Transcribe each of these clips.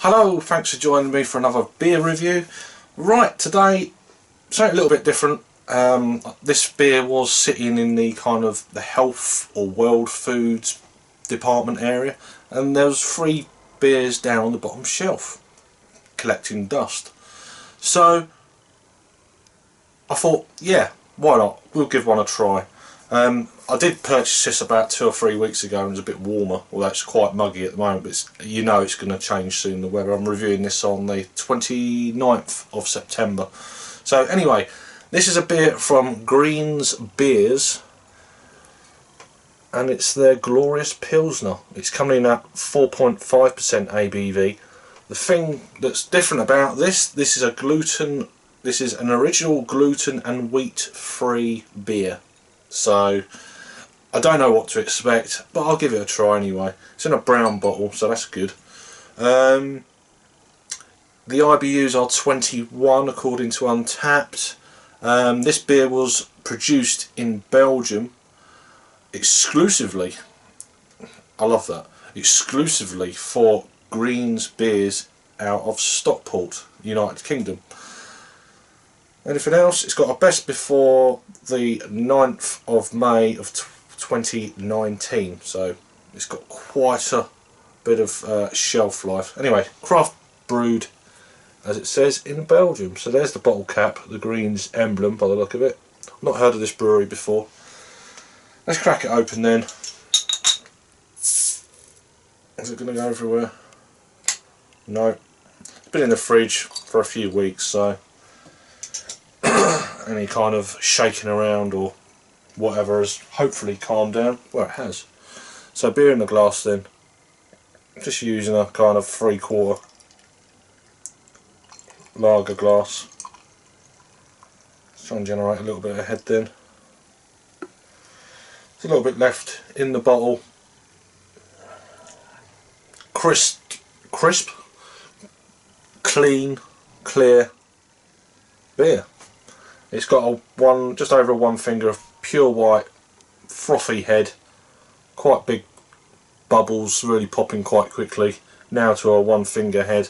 Hello, thanks for joining me for another beer review. Right, today, something a little bit different. This beer was sitting in the kind of the health or world foods department area, and there was 3 beers down on the bottom shelf collecting dust. So I thought, yeah, why not? We'll give one a try. I did purchase this about 2 or 3 weeks ago and it was a bit warmer, although it's quite muggy at the moment, but you know it's going to change soon, the weather. I'm reviewing this on the 29th of September. So anyway, this is a beer from Green's Beers and it's their Glorious Pilsner. It's coming in at 4.5% ABV. The thing that's different about this is an original gluten and wheat free beer. So I don't know what to expect, but I'll give it a try anyway. It's in a brown bottle, so that's good. The IBUs are 21 according to Untapped. This beer was produced in Belgium exclusively, I love that, exclusively for Green's Beers out of Stockport, United Kingdom. Anything else? It's got a best before the 9th of May of 2019, so it's got quite a bit of shelf life. Anyway, craft brewed, as it says, in Belgium. So there's the bottle cap, the Green's emblem by the look of it. Not heard of this brewery before. Let's crack it open then. Is it going to go everywhere? No. It's been in the fridge for a few weeks, so any kind of shaking around or whatever has hopefully calmed down. Well, it has. So beer in the glass then. Just using a kind of 3/4 lager glass. Let's try and generate a little bit of head then. There's a little bit left in the bottle. Crisp, clean, clear beer. It's got just over a 1 finger of pure white, frothy head, quite big bubbles, really popping quite quickly. Now to a 1 finger head.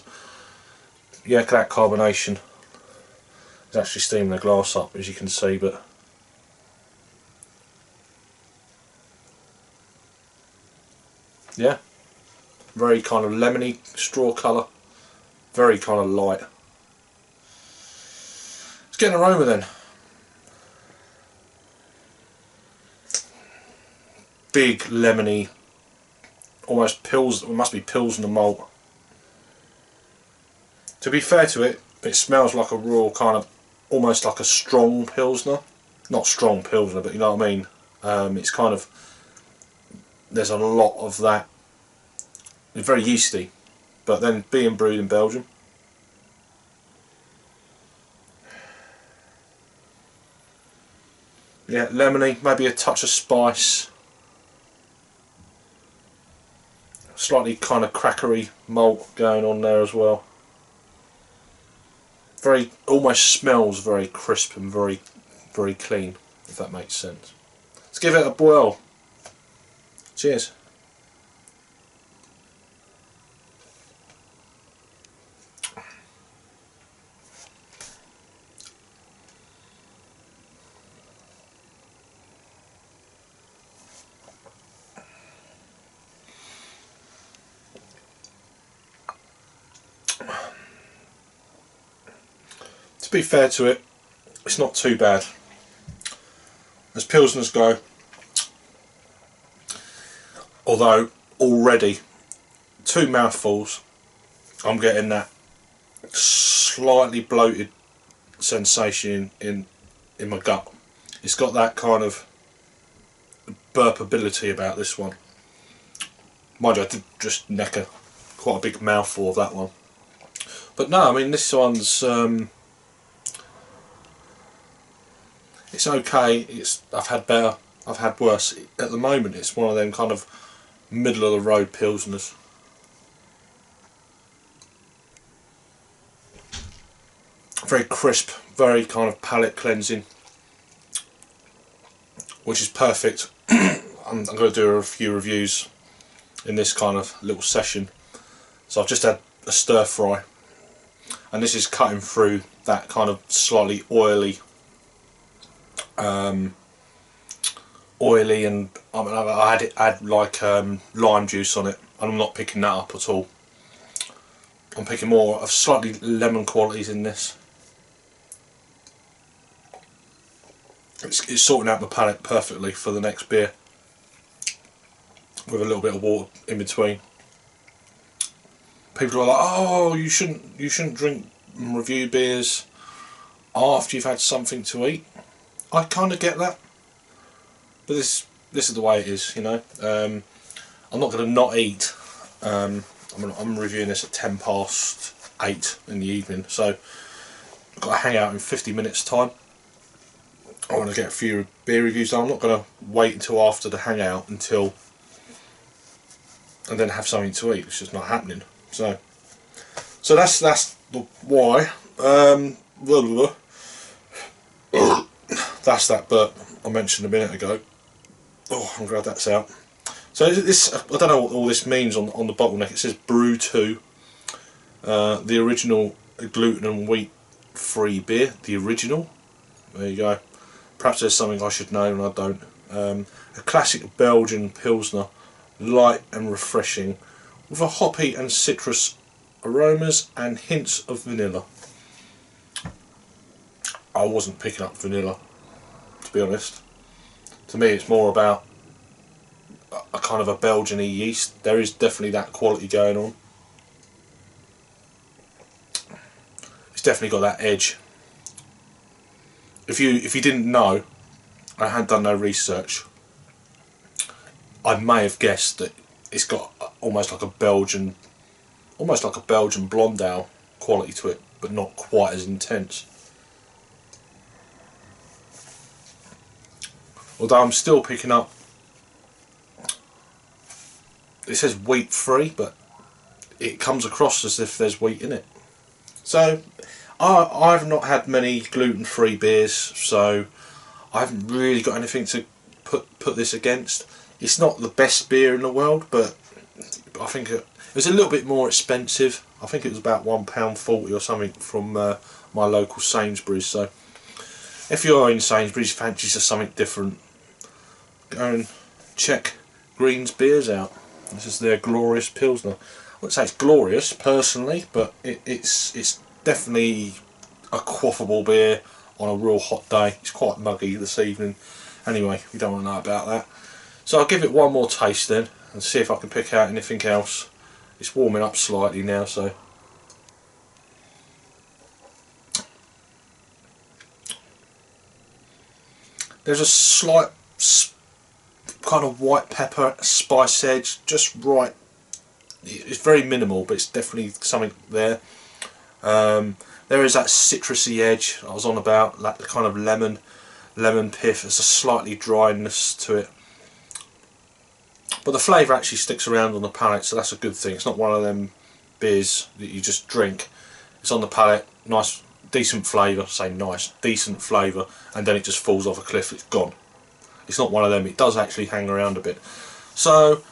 Yeah, look at that carbonation. It's actually steaming the glass up, as you can see, but yeah, very kind of lemony straw colour, very kind of light. Let's get an aroma then. Big lemony, almost it must be Pilsner malt. To be fair to it, it smells like a raw kind of, almost like a strong Pilsner. Not strong Pilsner, but you know what I mean. It's kind of, there's a lot of that. It's very yeasty, but then being brewed in Belgium. Yeah, lemony, maybe a touch of spice. Slightly kind of crackery malt going on there as well. Almost smells very crisp and very clean, if that makes sense. Let's give it a boil. Cheers. To be fair to it, it's not too bad. As Pilsners go, although already 2 mouthfuls I'm getting that slightly bloated sensation in my gut. It's got that kind of burpability about this one. Mind you, I did just neck quite a big mouthful of that one. But no, I mean, this one's it's okay. I've had better, I've had worse. At the moment it's one of them kind of middle of the road Pilsners. Very crisp, very kind of palate cleansing, which is perfect. I'm going to do a few reviews in this kind of little session. So I've just had a stir fry, and this is cutting through that kind of slightly oily and I mean, I had like lime juice on it, and I'm not picking that up at all. I'm picking more of slightly lemon qualities in this. It's sorting out my palate perfectly for the next beer, with a little bit of water in between. People are like, oh, you shouldn't drink and review beers after you've had something to eat. I kind of get that, but this is the way it is, you know. I'm not going to not eat. I'm reviewing this at 8:10 in the evening, so I've got to hang out in 50 minutes time. I want to get a few beer reviews done. I'm not going to wait until after the hangout and then have something to eat. It's just not happening. So that's the why. That's that burp I mentioned a minute ago. Oh, I'm glad that's out. So this, I don't know what all this means on the bottleneck. It says Brew 2, the original gluten and wheat free beer. The original. There you go. Perhaps there's something I should know and I don't. A classic Belgian Pilsner, light and refreshing, with a hoppy and citrus aromas and hints of vanilla. I wasn't picking up vanilla, to be honest. To me it's more about a kind of a Belgian-y yeast. There is definitely that quality going on. It's definitely got that edge. If you didn't know, I hadn't done no research, I may have guessed that it's got almost like a Belgian blonde ale quality to it, but not quite as intense. Although I'm still picking up, it says wheat free, but it comes across as if there's wheat in it. So I've not had many gluten-free beers, so I haven't really got anything to put this against. It's not the best beer in the world, but I think it was a little bit more expensive. I think it was about £1.40 or something from my local Sainsbury's. So if you're in Sainsbury's, fancies of something different, go and check Green's Beers out. This is their glorious Pilsner. I wouldn't say it's glorious personally, but it's definitely a quaffable beer on a real hot day. It's quite muggy this evening. Anyway, we don't want to know about that. So I'll give it one more taste then and see if I can pick out anything else. It's warming up slightly now, so there's a slight kind of white pepper spice edge, just right. It's very minimal, but it's definitely something there. There is that citrusy edge I was on about, that kind of lemon pith. There's a slightly dryness to it, but the flavour actually sticks around on the palate, so that's a good thing. It's not one of them beers that you just drink. It's on the palate, nice, decent flavour, decent flavour, and then it just falls off a cliff, it's gone. It's not one of them, it does actually hang around a bit. So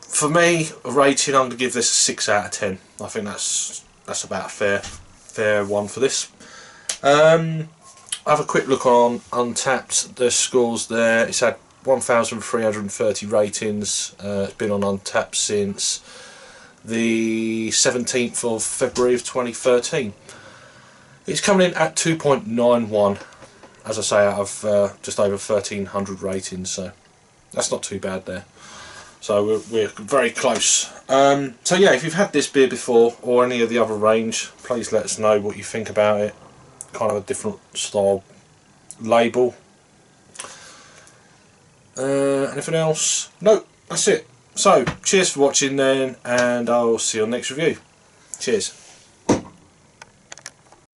for me, a rating, I'm going to give this a 6 out of 10. I think that's about a fair one for this. Have a quick look on Untapped, the scores there. It's had 1,330 ratings. It's been on Untapped since the 17th of February of 2013. It's coming in at 2.91, as I say, out of just over 1,300 ratings, so that's not too bad there. So we're very close. So yeah, if you've had this beer before or any of the other range, please let us know what you think about it. Kind of a different style label. Anything else? No, that's it. So cheers for watching then, and I'll see you on the next review. Cheers.